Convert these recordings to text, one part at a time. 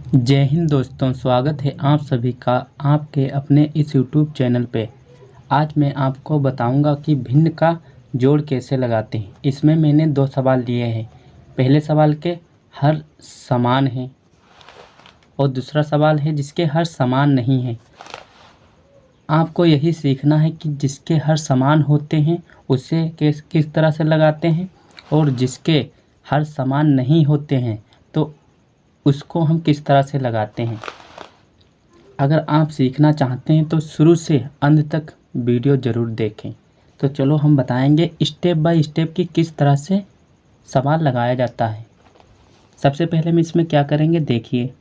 जय हिंद दोस्तों, स्वागत है आप सभी का आपके अपने इस YouTube चैनल पे। आज मैं आपको बताऊंगा कि भिन्न का जोड़ कैसे लगाते हैं। इसमें मैंने दो सवाल लिए हैं। पहले सवाल के हर समान हैं और दूसरा सवाल है जिसके हर समान नहीं हैं। आपको यही सीखना है कि जिसके हर समान होते हैं उसे किस तरह से लगाते हैं और जिसके हर समान नहीं होते हैं तो उसको हम किस तरह से लगाते हैं। अगर आप सीखना चाहते हैं तो शुरू से अंत तक वीडियो ज़रूर देखें। तो चलो हम बताएंगे स्टेप बाय स्टेप कि किस तरह से सवाल लगाया जाता है। सबसे पहले हम इसमें क्या करेंगे, देखिए।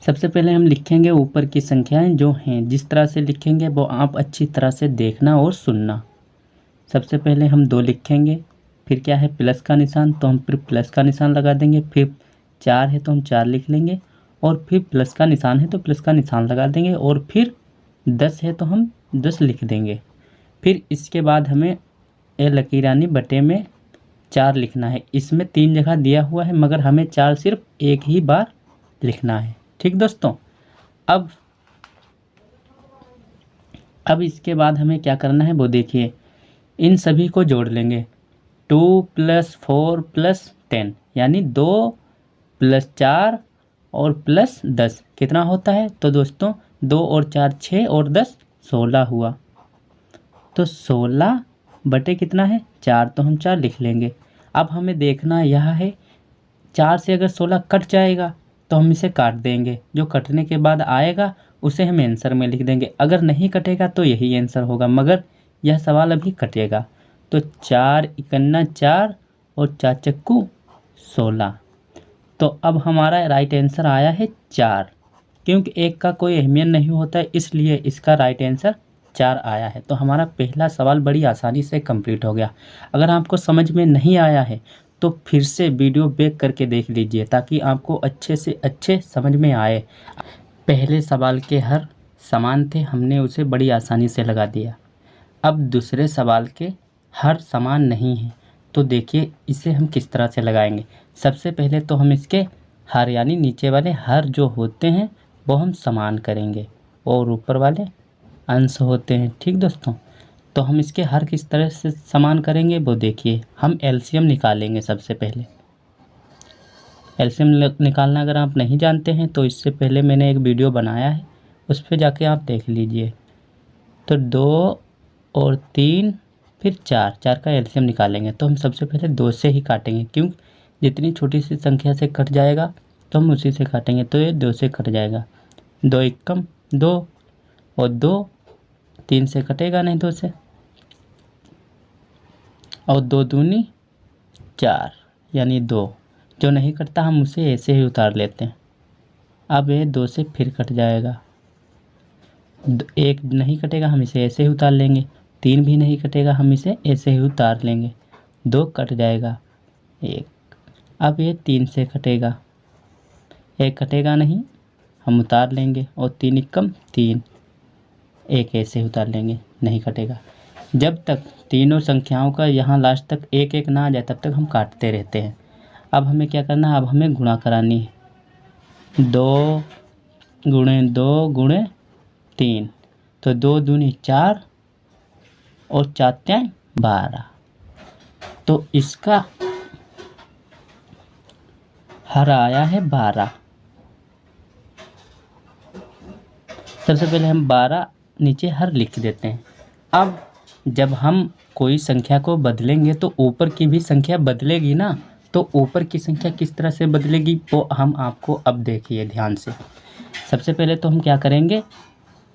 सबसे पहले हम लिखेंगे ऊपर की संख्याएं जो हैं, जिस तरह से लिखेंगे वो आप अच्छी तरह से देखना और सुनना। सबसे पहले हम 2 लिखेंगे, फिर क्या है प्लस का निशान, तो हम फिर प्लस का निशान लगा देंगे। फिर 4 है तो हम 4 लिख लेंगे और फिर प्लस का निशान है तो प्लस का निशान लगा देंगे और फिर 10 है तो हम 10 लिख देंगे। फिर इसके बाद हमें ए लकीरानी बटे में 4 लिखना है। इसमें 3 जगह दिया हुआ है मगर हमें 4 सिर्फ एक ही बार लिखना है। ठीक दोस्तों, अब इसके बाद हमें क्या करना है वो देखिए। इन सभी को जोड़ लेंगे। 2 + 4 + 10 यानी 2 + 4 और प्लस 10 कितना होता है? तो दोस्तों 2 और 4 6 और 10 16 हुआ। तो 16 बटे कितना है 4, तो हम 4 लिख लेंगे। अब हमें देखना यह है 4 से अगर 16 कट जाएगा तो हम इसे काट देंगे। जो कटने के बाद आएगा उसे हम आंसर में लिख देंगे। अगर नहीं कटेगा तो यही आंसर होगा, मगर यह सवाल अभी कटेगा। तो 4 × 4 और 4 चक्कू 16। तो अब हमारा राइट आंसर आया है 4। क्योंकि 1 का कोई अहमियत नहीं होता है इसलिए इसका राइट आंसर 4 आया है। तो हमारा पहला सवाल बड़ी आसानी से कंप्लीट हो गया। अगर आपको समझ में नहीं आया है तो फिर से वीडियो बैक करके देख लीजिए ताकि आपको अच्छे से अच्छे समझ में आए। पहले सवाल के हर समान थे, हमने उसे बड़ी आसानी से लगा दिया। अब दूसरे सवाल के हर समान नहीं हैं तो देखिए इसे हम किस तरह से लगाएंगे। सबसे पहले तो हम इसके हर यानी नीचे वाले हर जो होते हैं वो हम समान करेंगे और ऊपर वाले अंश होते हैं। ठीक दोस्तों, तो हम इसके हर किस तरह से समान करेंगे वो देखिए। हम एलसीएम निकालेंगे। सबसे पहले एलसीएम निकालना अगर आप नहीं जानते हैं तो इससे पहले मैंने एक वीडियो बनाया है, उस पर जाके आप देख लीजिए। तो 2 और 3 फिर 4 का एलसीएम निकालेंगे। तो हम सबसे पहले 2 से ही काटेंगे, क्योंकि जितनी छोटी सी संख्या से कट जाएगा तो हम उसी से काटेंगे। तो ये 2 से कट जाएगा। 2 एकम 2 और 2 3 से कटेगा नहीं 2 से, और 2 दूनी 4 यानी 2। जो नहीं कटता हम उसे ऐसे ही उतार लेते हैं। अब ये 2 से फिर कट जाएगा। 1 नहीं कटेगा हम इसे ऐसे ही उतार लेंगे। 3 भी नहीं कटेगा हम इसे ऐसे ही उतार लेंगे। 2 कट जाएगा 1। अब ये 3 से कटेगा, 1 कटेगा नहीं हम उतार लेंगे और 3 एकम 3, 1 ऐसे ही उतार लेंगे, नहीं कटेगा। जब तक तीनों संख्याओं का यहाँ लास्ट तक 1 1 ना आ जाए तब तक हम काटते रहते हैं। अब हमें क्या करना है, अब हमें गुणा करानी है। 2 × 2 × 3, तो 2 दूनी 4 और 4 त्याई 12। तो इसका हर आया है 12। सबसे पहले हम 12 नीचे हर लिख देते हैं। अब जब हम कोई संख्या को बदलेंगे तो ऊपर की भी संख्या बदलेगी ना। तो ऊपर की संख्या किस तरह से बदलेगी वो हम आपको अब देखिए ध्यान से। सबसे पहले तो हम क्या करेंगे,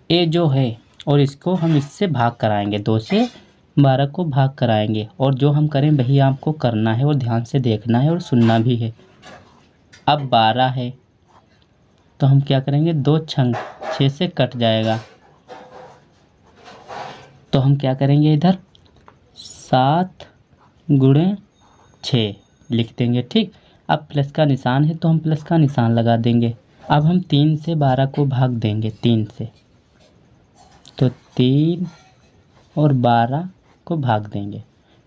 ए जो है और इसको हम इससे भाग कराएंगे। 2 से 12 को भाग कराएंगे और जो हम करें वही आपको करना है और ध्यान से देखना है और सुनना भी है। अब 12 है तो हम क्या करेंगे, 2 छंग 6 से कट जाएगा तो हम क्या करेंगे, इधर 7 × 6 लिख देंगे। ठीक, अब प्लस का निशान है तो हम प्लस का निशान लगा देंगे। अब हम 3 से 12 को भाग देंगे, 3 से, तो 3 और 12 को भाग देंगे।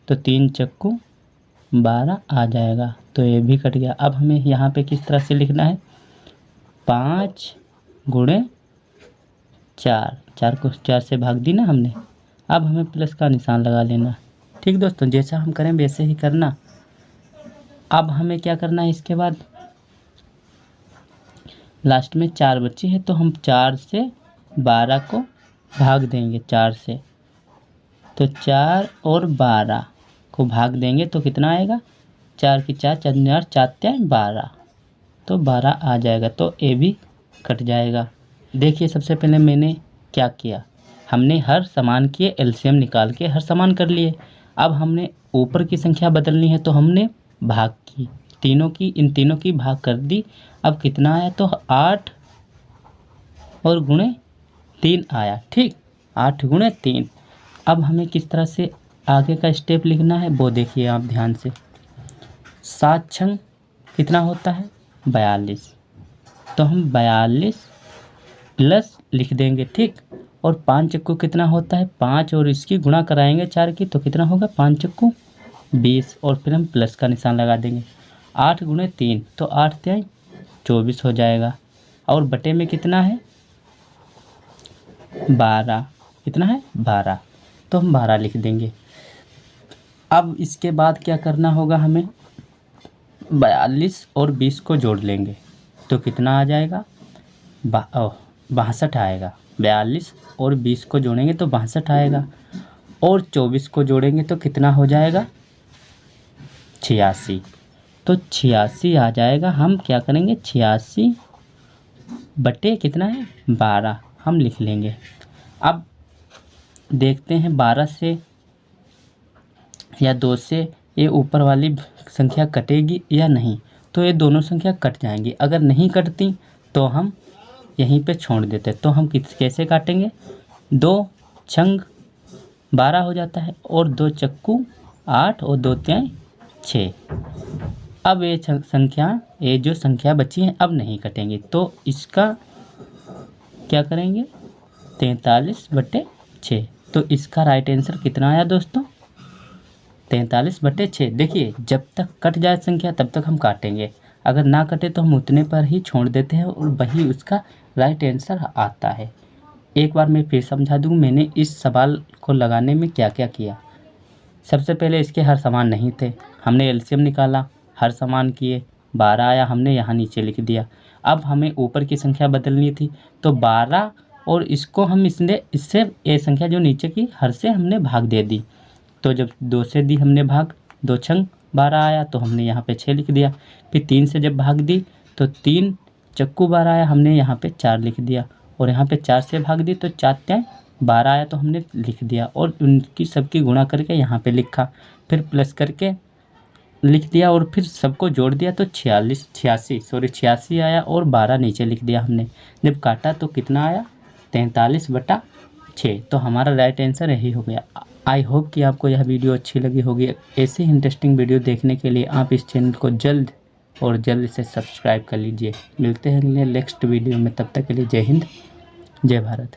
तो 3 चक्कू 12 आ जाएगा। तो ये भी कट गया। अब हमें यहाँ पे किस तरह से लिखना है, 5 गुणे 4, 4 को 4 से भाग दी ना हमने। अब हमें प्लस का निशान लगा लेना। ठीक दोस्तों, जैसा हम करें वैसे ही करना। अब हमें क्या करना है, इसके बाद लास्ट में 4 बची है तो हम 4 से 12 को भाग देंगे 4 से। तो 4 और 12 को भाग देंगे तो कितना आएगा, 4 की 4, 4 4 12, तो 12 आ जाएगा। तो ए भी कट जाएगा। देखिए सबसे पहले मैंने क्या किया, हमने हर समान के एलसीएम निकाल के हर समान कर लिए। अब हमने ऊपर की संख्या बदलनी है तो हमने भाग की, तीनों की, इन तीनों की भाग कर दी। अब कितना आया, तो 8 और गुणे 3 आया। ठीक, 8 गुणे 3। अब हमें किस तरह से आगे का स्टेप लिखना है वो देखिए आप ध्यान से। 7 छंग कितना होता है, 42। तो हम 42 प्लस लिख देंगे। ठीक, और 5 चक्कू कितना होता है, 5 और इसकी गुणा कराएंगे 4 की तो कितना होगा, 5 चक्कू 20, और फिर हम प्लस का निशान लगा देंगे। 8 गुणे 3 तो 8 3 24 हो जाएगा। और बटे में कितना है, 12, कितना है 12, तो हम 12 लिख देंगे। अब इसके बाद क्या करना होगा, हमें 42 और 20 को जोड़ लेंगे तो कितना आ जाएगा, 62 आएगा। 42 और 20 को जोड़ेंगे तो 62 आएगा, और 24 को जोड़ेंगे तो कितना हो जाएगा, 86। तो 86 आ जाएगा। हम क्या करेंगे, 86 बटे कितना है, 12 हम लिख लेंगे। अब देखते हैं 12 से या 2 से ये ऊपर वाली संख्या कटेगी या नहीं। तो ये दोनों संख्या कट जाएंगी। अगर नहीं कटती तो हम यहीं पे छोड़ देते। तो हम कैसे काटेंगे, 2 छंग 12 हो जाता है, और 2 चक्कू 8 और 2 3 6। अब ये जो संख्या बची है अब नहीं कटेंगी। तो इसका क्या करेंगे, 43 बटे 6। तो इसका राइट आंसर कितना आया दोस्तों, 43 बटे 6। देखिए जब तक कट जाए संख्या तब तक हम काटेंगे, अगर ना कटे तो हम उतने पर ही छोड़ देते हैं और वही उसका राइट आंसर आता है। एक बार मैं फिर समझा दूँ मैंने इस सवाल को लगाने में क्या क्या किया। सबसे पहले इसके हर समान नहीं थे, हमने एलसीएम निकाला, हर समान किए, 12 आया, हमने यहाँ नीचे लिख दिया। अब हमें ऊपर की संख्या बदलनी थी तो 12 और इसको हम इससे ये संख्या जो नीचे की हर से हमने भाग दे दी। तो जब 2 से दी हमने भाग, 2 छंग 12 आया तो हमने यहाँ पे 6 लिख दिया। फिर 3 से जब भाग दी तो 3 चक्कू 12 आया, हमने यहाँ पे 4 लिख दिया। और यहाँ पे 4 से भाग दी तो 4 3 12 आया तो हमने लिख दिया, और उनकी सबकी गुणा करके यहाँ पे लिखा, फिर प्लस करके लिख दिया, और फिर सबको जोड़ दिया तो 86 आया, और 12 नीचे लिख दिया हमने। जब काटा तो कितना आया, 43 बटा 6। तो हमारा राइट आंसर यही हो गया। आई होप कि आपको यह वीडियो अच्छी लगी होगी। ऐसे इंटरेस्टिंग वीडियो देखने के लिए आप इस चैनल को जल्द से सब्सक्राइब कर लीजिए। मिलते हैं नेक्स्ट वीडियो में, तब तक के लिए जय हिंद, जय भारत।